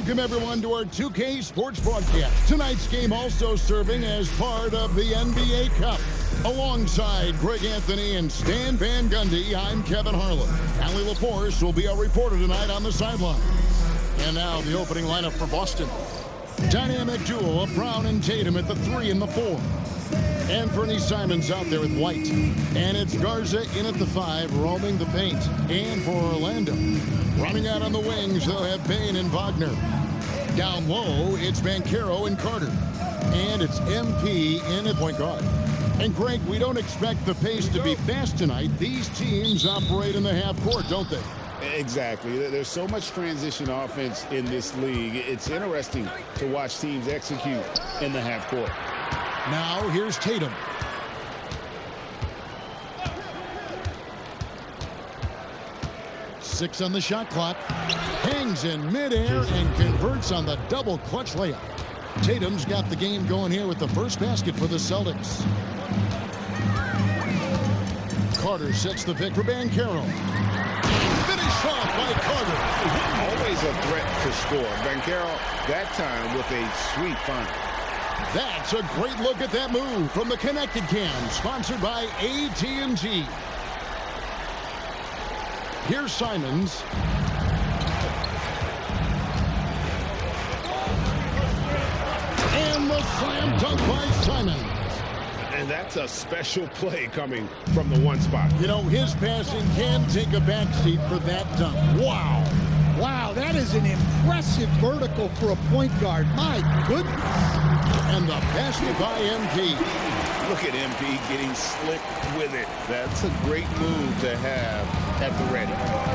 Welcome, everyone, to our 2K Sports broadcast. Tonight's game also serving as part of the NBA Cup. Alongside Greg Anthony and Stan Van Gundy, I'm Kevin Harlan. Allie LaForce will be our reporter tonight on the sideline. And now the opening lineup for Boston. Dynamic duo of Brown and Tatum at the 3 and the 4. Anthony Simons out there with White. And it's Garza in at the 5, roaming the paint. And for Orlando, running out on the wings, they'll have Bain and Wagner. Down low, it's Banchero and Carter. And it's MP in at point guard. And Greg, we don't expect the pace to be fast tonight. These teams operate in the half court, don't they? Exactly. There's so much transition offense in this league. It's interesting to watch teams execute in the half court. Now here's Tatum. Six on the shot clock. Hangs in midair and converts on the double clutch layup. Tatum's got the game going here with the first basket for the Celtics. Carter sets the pick for Banchero. Finished off by Carter. Always a threat to score. Banchero, that time with a sweet find. That's a great look at that move from the Connected Cam, sponsored by AT&T. Here's Simons. And the slam dunk by Simons. And that's a special play coming from the one spot. You know, his passing can take a backseat for that dunk. Wow. Wow, that is an impressive vertical for a point guard. My goodness. And the basket by MP. Look at MP getting slick with it. That's a great move to have at the ready.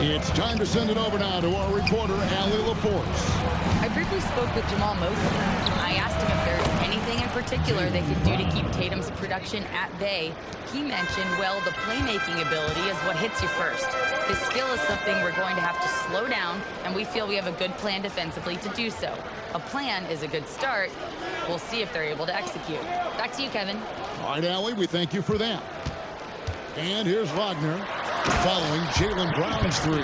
It's time to send it over now to our reporter, Allie LaForce. I briefly spoke with Jamal Mosley. I asked him if there's anything in particular they could do to keep Tatum's production at bay. He mentioned, well, the playmaking ability is what hits you first. His skill is something we're going to have to slow down, and we feel we have a good plan defensively to do so. A plan is a good start. We'll see if they're able to execute. Back to you, Kevin. All right, Allie, we thank you for that. And here's Wagner following Jaylen Brown's 3.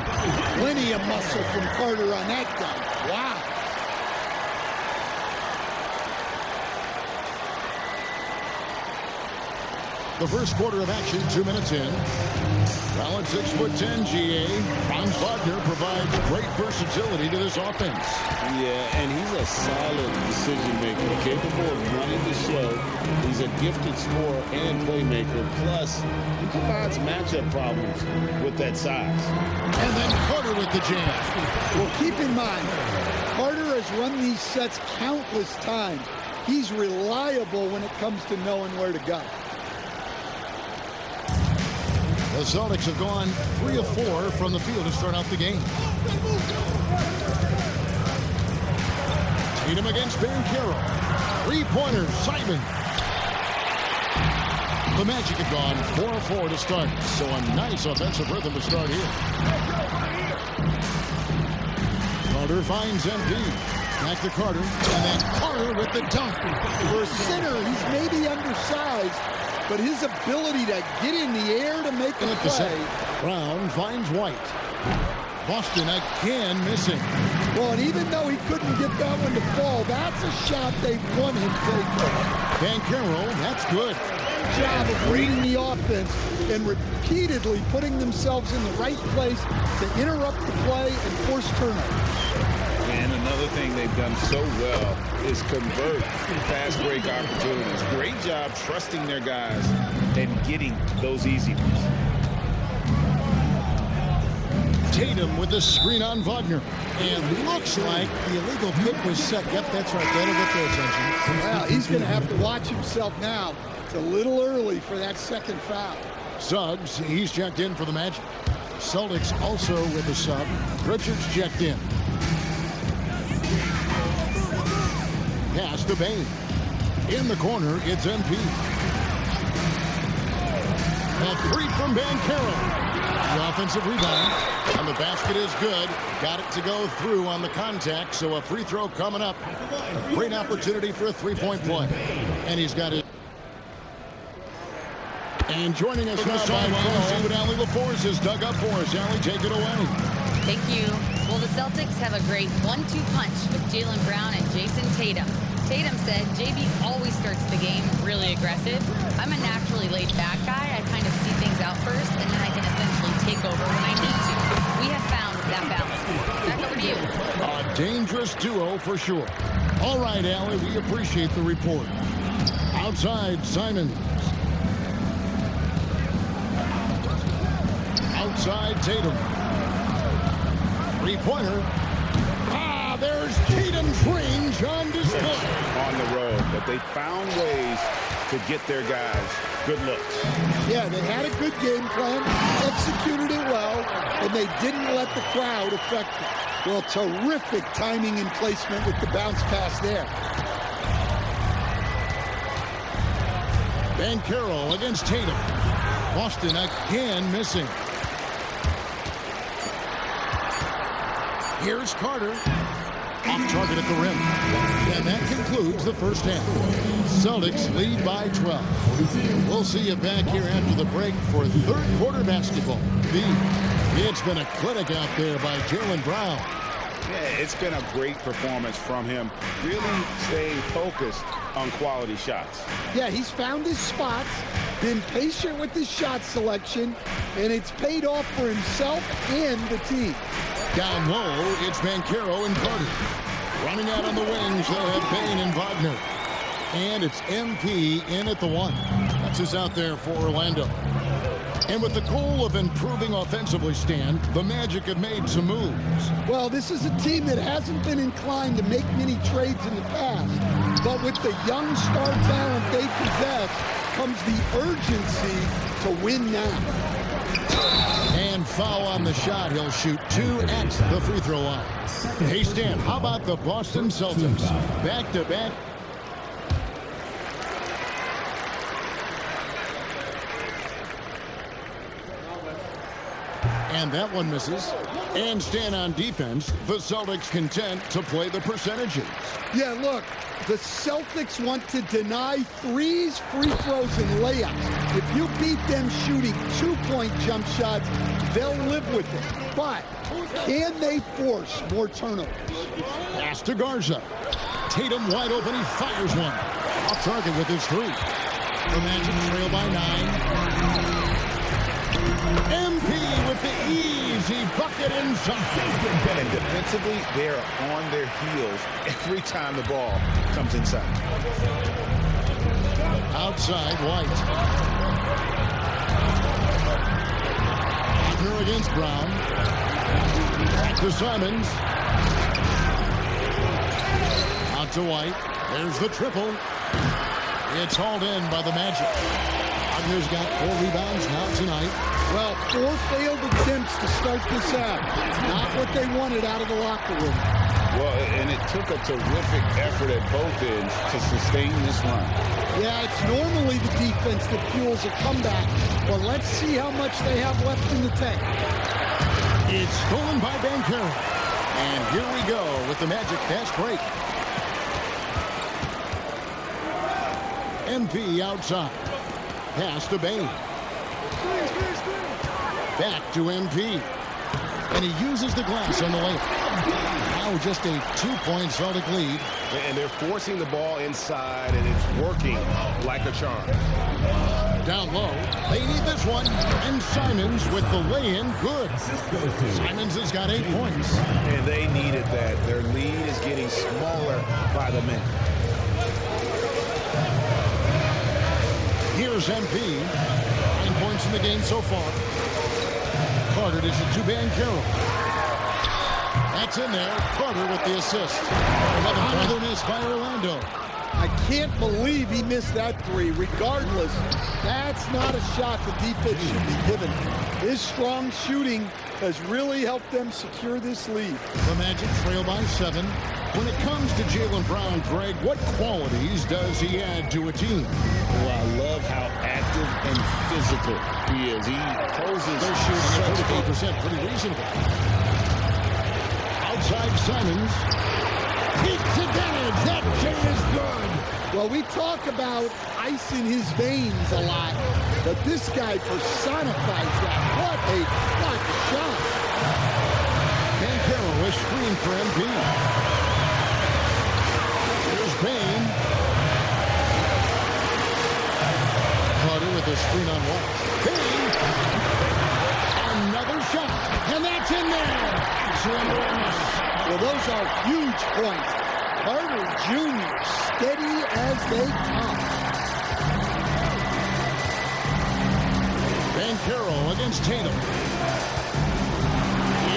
Plenty of muscle from Carter on that dunk. Wow. The first quarter of action, 2 minutes in. Well, at 6'10", GA, Franz Wagner provides great versatility to this offense. Yeah, and he's a solid decision maker, capable of running the show. He's a gifted scorer and playmaker. Plus, he provides matchup problems with that size. And then Carter with the jam. Well, keep in mind, Carter has run these sets countless times. He's reliable when it comes to knowing where to go. The Celtics have gone 3 of 4 from the field to start out the game. Tatum against Banchero. Three-pointer, Simon. The Magic have gone 4 of 4 to start. So a nice offensive rhythm to start here. Carter finds MP. Back to Carter. And then Carter with the dunk. For a center, he's maybe undersized, but his ability to get in the air to make a play. Brown finds White. Boston again missing. Well, and even though he couldn't get that one to fall, that's a shot they want him taking. Banchero, that's good. Job of reading the offense and repeatedly putting themselves in the right place to interrupt the play and force turnovers. And another thing they've done so well is convert fast break opportunities. Great job trusting their guys and getting those easy ones. Tatum with the screen on Wagner. And looks like the illegal kick was set. Yep, that's right. That'll get their attention. Well, he's going to have to watch himself now. It's a little early for that second foul. Suggs, he's checked in for the Magic. Celtics also with a sub. Richards checked in. Pass to Bain. In the corner, it's MP. A 3 from Banchero. The offensive rebound. And the basket is good. Got it to go through on the contact. So a free throw coming up. A great opportunity for a three-point play. And he's got it. And joining us now by see what Allie LaForce has dug up for us. Allie, take it away. Thank you. Well, the Celtics have a great 1-2 punch with Jaylen Brown and Jason Tatum. Tatum said, JB always starts the game really aggressive. I'm a naturally laid-back guy. I kind of see things out first, and then I can essentially take over when I need to. We have found that balance. Back over to you. A dangerous duo for sure. All right, Allie, we appreciate the report. Outside, Simons. Outside, Tatum. Three-pointer. Ah, there's Tatum's range on display. On the road, but they found ways to get their guys good looks. Yeah, they had a good game plan, executed it well, and they didn't let the crowd affect it. Well, terrific timing and placement with the bounce pass there. Banchero against Tatum. Boston again missing. Here's Carter. Off target at the rim. And that concludes the first half. Celtics lead by 12. We'll see you back here after the break for third quarter basketball. It's been a clinic out there by Jaylen Brown. Yeah, it's been a great performance from him. Really staying focused on quality shots. Yeah, he's found his spots, been patient with his shot selection, and it's paid off for himself and the team. Down low, it's Banchero and Carter. Running out on the wings, they have Bain and Wagner. And it's MP in at the one. That's us out there for Orlando. And with the goal of improving offensively, Stan, the Magic have made some moves. Well, this is a team that hasn't been inclined to make many trades in the past. But with the young star talent they possess comes the urgency to win now. And foul on the shot. He'll shoot 2 at the free throw line. Hey, Stan, how about the Boston Celtics? Back-to-back. And that one misses. And Stan, on defense, the Celtics content to play the percentages. Yeah, look, the Celtics want to deny threes, free throws, and layups. If you beat them shooting 2-point jump shots, they'll live with it. But can they force more turnovers? Pass to Garza. Tatum wide open. He fires one. Off target with his three. The Magic trail by 9. MP with the easy bucket inside. And defensively, they're on their heels every time the ball comes inside. Outside, White. Wagner against Brown. Back to Simons. Out to White. There's the triple. It's hauled in by the Magic. Wagner's got 4 rebounds now tonight. Well, 4 failed attempts to start this out. Not what they wanted out of the locker room. Well, and it took a terrific effort at both ends to sustain this run. Yeah, it's normally the defense that fuels a comeback, but let's see how much they have left in the tank. It's stolen by Banchero. And here we go with the Magic fast break. MP outside. Pass to Bain. Back to MP. And he uses the glass on the layup. Now just a 2-point Celtic lead. And they're forcing the ball inside, and it's working like a charm. Down low. They need this one. And Simons with the lay-in. Good. Simons has got 8 points. And they needed that. Their lead is getting smaller by the minute. Here's MP. 9 points in the game so far. Carter dishes to Banchero. That's in there. Carter with the assist. Another miss by Orlando. I can't believe he missed that 3. Regardless, that's not a shot the defense should be given. His strong shooting has really helped them secure this lead. The Magic trail by 7. When it comes to Jaylen Brown, Greg, what qualities does he add to a team? Well, I love how active and physical he is. He poses. They're shooting at 38%, pretty reasonable. Outside Simons. Takes advantage. That J is good. Well, we talk about ice in his veins a lot, but this guy personifies that. What a clutch shot. Banchero screen for MP. Here's Bain. Carter with a screen on one. Bain. Another shot. And that's in there. Excellent awareness. Well, those are huge points. Carter Jr. steady as they come. Carroll against Tatum.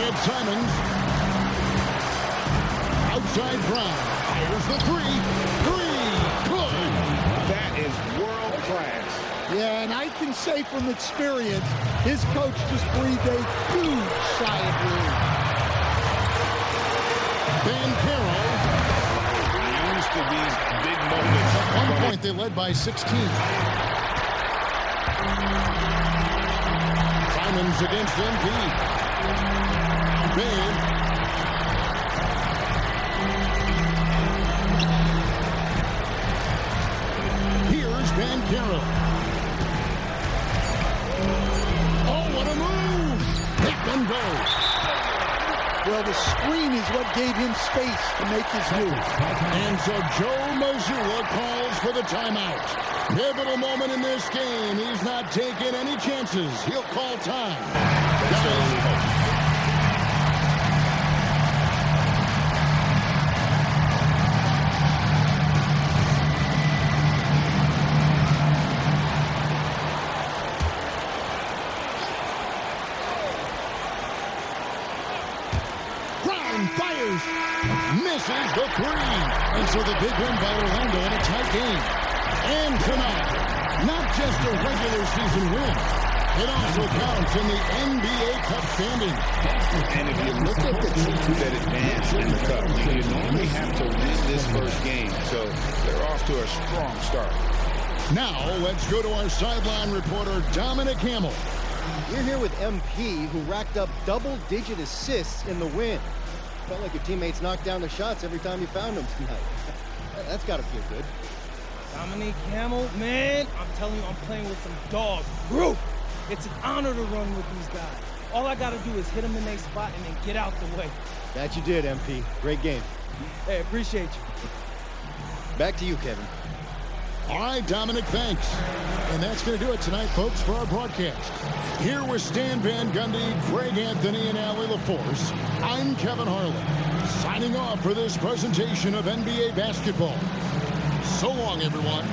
It's Simons. Outside Brown. Fires the three. Good. That is world class. Yeah, and I can say from experience, his coach just breathed a huge sigh of relief. Carroll. Used to these big moments. At one point, they led by 16. Simons against MP. Bain. Here's Carroll. Oh, what a move! That one goes. Well, the screen is what gave him space to make his move. And so Joe Mazzulla calls for the timeout. Pivotal moment in this game. He's not taking any chances. He'll call time. Brown fires. Misses the three. And so the big win by Orlando in a tight game. And tonight, not just a regular season win, it also counts in the NBA Cup standing. And if you look at the teams that advance in the Cup, you normally have to win this first game. So they're off to a strong start. Now, let's go to our sideline reporter, Dominic Hamill. You're here with MP, who racked up double-digit assists in the win. Felt like your teammates knocked down the shots every time you found them tonight. That's got to feel good. Dominic Hamill, man, I'm telling you, I'm playing with some dogs. Bro, it's an honor to run with these guys. All I got to do is hit them in their spot and then get out the way. That you did, MP. Great game. Hey, appreciate you. Back to you, Kevin. All right, Dominic, thanks. And that's going to do it tonight, folks, for our broadcast. Here with Stan Van Gundy, Greg Anthony, and Allie LaForce, I'm Kevin Harlan, signing off for this presentation of NBA basketball. So long, everyone.